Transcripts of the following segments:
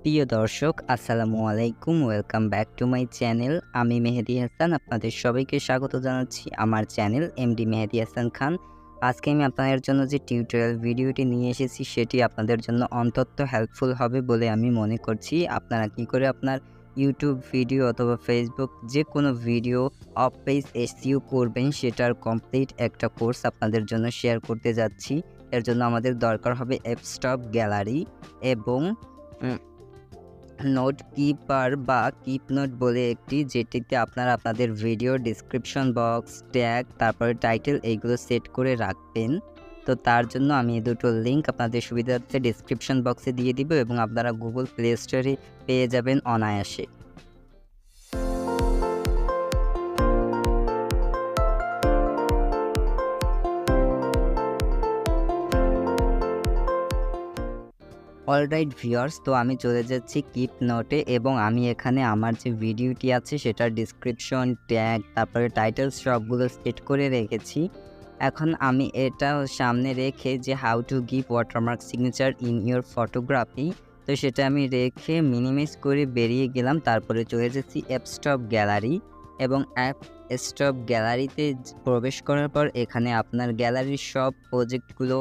প্রিয় দর্শক আসসালামু আলাইকুম, welcome back to my channel. আমি মেহেদি হাসান, আপনাদের সবাইকে স্বাগত জানাচ্ছি আমার চ্যানেল এমডি মেহেদি হাসান খান। আজকে আমি আপনাদের জন্য যে টিউটোরিয়াল ভিডিওটি নিয়ে এসেছি সেটি আপনাদের জন্য অন্তত হেল্পফুল হবে বলে আমি মনে করছি। আপনারা কি করে আপনার ইউটিউব ভিডিও অথবা ফেসবুক যে কোনো ভিডিও অফ পেজ এসইও করবেন সেটার কমপ্লিট একটা কোর্স আপনাদের জন্য শেয়ার করতে যাচ্ছি। এর জন্য আমাদের দরকার হবে অ্যাপস্টপ গ্যালারি এবং নোট কিপার বা কিপ নোট বলে একটি, যেটিতে আপনারা আপনাদের ভিডিও ডিসক্রিপশন বক্স, ট্যাগ, তারপরে টাইটেল এইগুলো সেট করে রাখবেন। তো তার জন্য আমি এই দুটো লিঙ্ক আপনাদের সুবিধার্থে ডিসক্রিপশন বক্সে দিয়ে দিব এবং আপনারা গুগল প্লে স্টোরে পেয়ে যাবেন অনায়াসে। অলরাইট ভিউয়ার্স, তো আমি চলে যাচ্ছি কিপ নোটে এবং আমি এখানে আমার যে ভিডিওটি আছে সেটার ডিসক্রিপশন, ট্যাগ, তারপরে টাইটেল সবগুলো সেট করে রেখেছি। এখন আমি এটা সামনে রেখে যে how to give watermark signature in your photography, তো সেটা আমি রেখে মিনিমাইজ করে বেরিয়ে গেলাম। তারপরে চলে যাচ্ছি অ্যাপস্টপ গ্যালারি এবং অ্যাপস্টপ গ্যালারিতে প্রবেশ করার পর এখানে আপনার গ্যালারির সব প্রজেক্টগুলো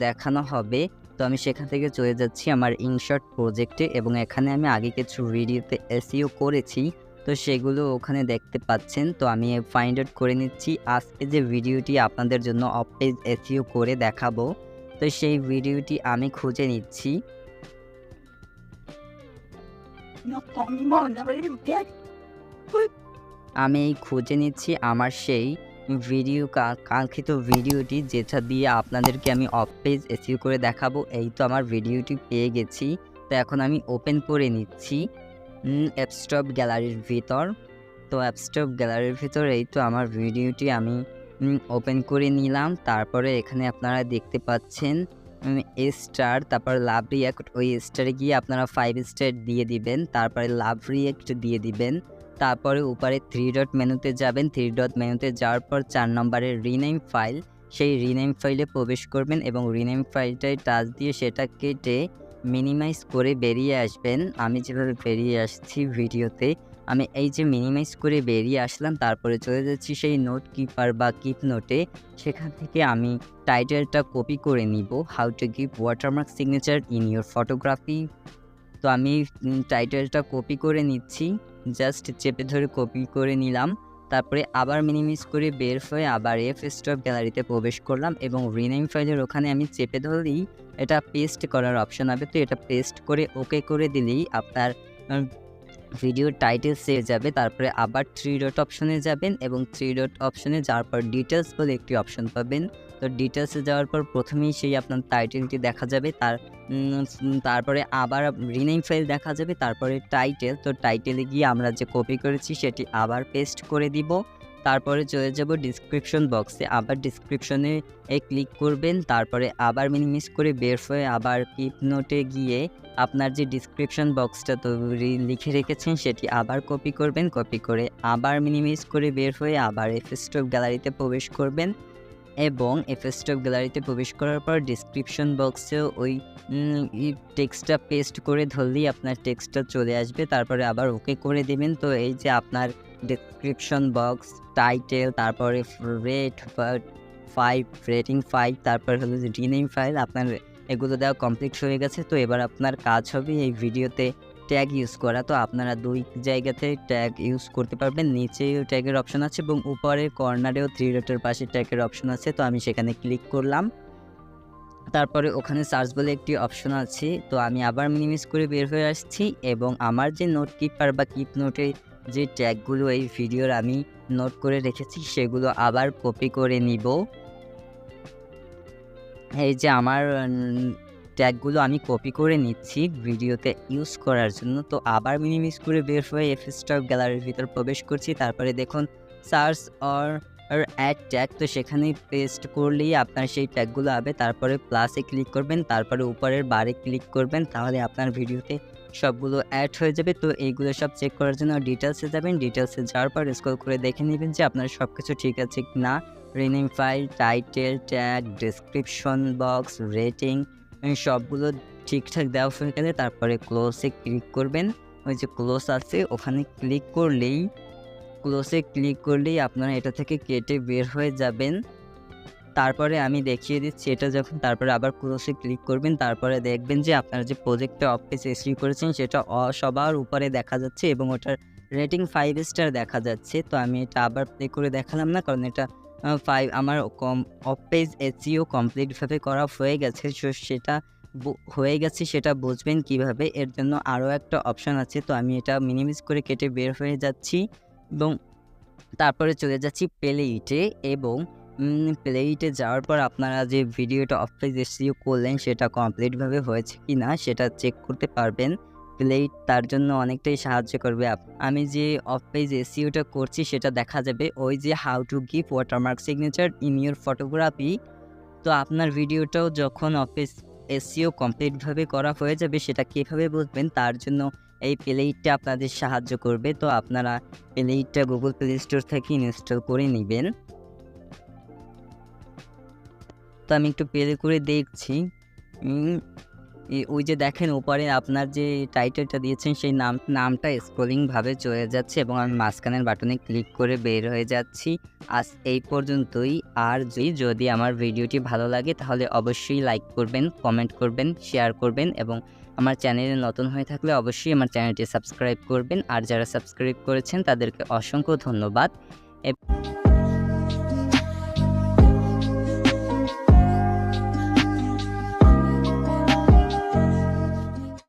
দেখানো হবে। তো আমি সেখান থেকে চলে যাচ্ছি আমার ইনশর্ট প্রজেক্টে এবং এখানে আমি আগে কিছু ভিডিওতে এসইও করেছি, তো সেগুলো ওখানে দেখতে পাচ্ছেন। তো আমি ফাইন্ড আউট করে নিচ্ছি আজকে যে ভিডিওটি আপনাদের জন্য অফ পেজ এসইও করে দেখাবো, তো সেই ভিডিওটি আমি খুঁজে নিচ্ছি। আমি খুঁজে নিচ্ছি আমার সেই কাঙ্ক্ষিত ভিডিওটি, যেটা দিয়ে আপনাদেরকে আমি অফ পেজ এসইও করে দেখাবো। এই তো আমার ভিডিওটি পেয়ে গেছি। তো এখন আমি ওপেন করে নিচ্ছি অ্যাপস্টপ গ্যালারির ভিতর। তো অ্যাপস্টপ গ্যালারির ভিতর এই তো আমার ভিডিওটি আমি ওপেন করে নিলাম। তারপরে এখানে আপনারা দেখতে পাচ্ছেন স্টার, তারপর লাভ রিয়াক্ট, ওই স্টারে গিয়ে আপনারা 5 স্টার দিয়ে দিবেন, তারপরে লাভ রিয়াক্ট দিয়ে দিবেন। তারপরে উপরে 3 ডট মেনুতে যাবেন, 3 ডট মেনুতে যাওয়ার পর 4 নম্বরের রিনেম ফাইল, সেই রিনেম ফাইলে প্রবেশ করবেন এবং রিনেম ফাইলটায় টাচ দিয়ে সেটা কেটে মিনিমাইজ করে বেরিয়ে আসবেন। আমি যেভাবে বেরিয়ে আসছি ভিডিওতে, আমি এই যে মিনিমাইজ করে বেরিয়ে আসলাম, তারপরে চলে যাচ্ছি সেই নোট কিপার বা কিপ নোটে। সেখান থেকে আমি টাইটেলটা কপি করে নিব, how to give watermark signature in your photography. তো আমি টাইটেলটা কপি করে নিচ্ছি, জাস্ট চেপে ধরে কপি করে নিলাম। তারপরে আবার মিনিমাইজ করে বের হয়ে আবার অ্যাপস্টপ গ্যালারিতে প্রবেশ করলাম এবং রিনেম ফাইলের ওখানে আমি চেপে ধরলেই এটা পেস্ট করার অপশন হবে। তো এটা পেস্ট করে ওকে করে দিলেই আপনার ভিডিওর টাইটেল সেভ যাবে। তারপরে আবার 3 ডট অপশনে যাবেন এবং 3 ডট অপশনে যাওয়ার পর ডিটেলস বলে একটি অপশন পাবেন। তো ডিটেলসে যাওয়ার পর প্রথমেই সেই আপনার টাইটেলটি দেখা যাবে, তারপরে আবার রিনেম ফাইল দেখা যাবে, তারপরে টাইটেল। তো টাইটেলে গিয়ে আমরা যে কপি করেছি সেটি আবার পেস্ট করে দিব। তারপরে চলে যাব ডিসক্রিপশন বক্সে, আবার ডিসক্রিপশনে ক্লিক করবেন, তারপরে আবার মিনিমাইজ করে বের হয়ে আবার কিপ নোটে গিয়ে আপনার যে ডিসক্রিপশন বক্সটা তৈরি লিখে রেখেছেন সেটি আবার কপি করবেন, কপি করে আবার মিনিমাইজ করে বের হয়ে আবার অ্যাপস্টপ গ্যালারিতে প্রবেশ করবেন এবং অ্যাপস্টপ গ্যালারিতে প্রবেশ করার পর ডিসক্রিপশন বক্সেও ওই টেক্সটটা পেস্ট করে ধরলেই আপনার টেক্সটটা চলে আসবে। তারপরে আবার ওকে করে দেবেন। তো এই যে আপনার ডিসক্রিপশন বক্স, টাইটেল, তারপরে রেট 5, রেটিং 5, তারপর হলো যে রিনেম ফাইল, আপনার এগুলো দেওয়া কমপ্লিট হয়ে গেছে। তো এবার আপনার কাজ হবে এই ভিডিওতে ট্যাগ ইউজ করা। তো আপনারা 2 জায়গাতে ট্যাগ ইউজ করতে পারবেন, নিচেও ট্যাগের অপশন আছে এবং উপরের কর্নারেও 3 ডটের পাশে ট্যাগের অপশন আছে। তো আমি সেখানে ক্লিক করলাম, তারপরে ওখানে সার্চ বলে একটি অপশন আছে। তো আমি আবার মিনিমাইজ করে বের হয়ে আসছি এবং আমার যে নোট কিপার বা কিপ নোটে যে ট্যাগগুলো এই ভিডিওর আমি নোট করে রেখেছি সেগুলো আবার কপি করে নিব। এই যে আমার ট্যাগগুলো আমি কপি করে নিচ্ছি ভিডিওতে ইউজ করার জন্য। তো আবার মিনিমাইজ করে বের হয়ে অ্যাপস্টপ গ্যালারির ভিতর প্রবেশ করছি। তারপরে দেখুন সার্চ অর অ্যাড ট্যাগ, তো সেখানে পেস্ট করলেই আপনার সেই ট্যাগগুলো হবে। তারপরে প্লাসে ক্লিক করবেন, তারপরে উপরের বারে ক্লিক করবেন, তাহলে আপনার ভিডিওতে সবগুলো অ্যাড হয়ে যাবে। তো এইগুলো সব চেক করার জন্য ডিটেলসে যাবেন, ডিটেলসে যাওয়ার পর স্ক্রল করে দেখে নেবেন যে আপনার সব কিছু ঠিক আছে কি না। Rename file, title, tag, description box, rating সবগুলো ঠিকঠাক দেওয়া হয়ে গেলে তারপরে ক্লোজে ক্লিক করবেন। ওই যে ক্লোজ আছে ওখানে ক্লিক করলেই আপনারা এটা থেকে কেটে বের হয়ে যাবেন। তারপরে আমি দেখিয়ে দিচ্ছি এটা যখন তারপরে আবার ক্লোজে ক্লিক করবেন, তারপরে দেখবেন যে আপনারা যে প্রজেক্টে অফ পেজ এসইও করেছেন সেটা সবার উপরে দেখা যাচ্ছে এবং ওটার রেটিং 5 স্টার দেখা যাচ্ছে। তো আমি এটা আবার প্লে করে দেখালাম না, কারণ এটা আমার অফ পেজ এসইও কমপ্লিটভাবে করা হয়ে গেছে। সেটা হয়ে গেছে সেটা বুঝবেন কিভাবে, এর জন্য আরও একটা অপশান আছে। তো আমি এটা মিনিমাইজ করে কেটে বের হয়ে যাচ্ছি এবং তারপরে চলে যাচ্ছি প্লেইটে। এবং প্লেইটে যাওয়ার পর আপনারা যে ভিডিওটা অফ পেজ এসইও করলেন সেটা কমপ্লিটভাবে হয়েছে কি না সেটা চেক করতে পারবেন। প্লেইট তার জন্য অনেকটাই সাহায্য করবে। আমি যে অফ পেজ এসইওটা করছি সেটা দেখা যাবে ওই যে how to give watermark signature in your photography. তো আপনার ভিডিওটাও যখন অফ পেজ এসইও কমপ্লিটভাবে করা হয়ে যাবে সেটা কীভাবে বুঝবেন তার জন্য এই প্লেইটটা আপনাদের সাহায্য করবে। তো আপনারা প্লেইটটা গুগল প্লে স্টোর থেকে ইনস্টল করে নেবেন। তো আমি একটু প্লে করে দেখছি। ওই যে দেখেন উপরে আপনার যে টাইটেলটা দিয়েছেন সেই নামটা স্ক্রলিংভাবে চলে যাচ্ছে এবং আমি মাঝখানের বাটনে ক্লিক করে বের হয়ে যাচ্ছি। আজ এই পর্যন্তই। আর যদি আমার ভিডিওটি ভালো লাগে তাহলে অবশ্যই লাইক করবেন, কমেন্ট করবেন, শেয়ার করবেন এবং আমার চ্যানেলে নতুন হয়ে থাকলে অবশ্যই আমার চ্যানেলটি সাবস্ক্রাইব করবেন। আর যারা সাবস্ক্রাইব করেছেন তাদেরকে অসংখ্য ধন্যবাদ।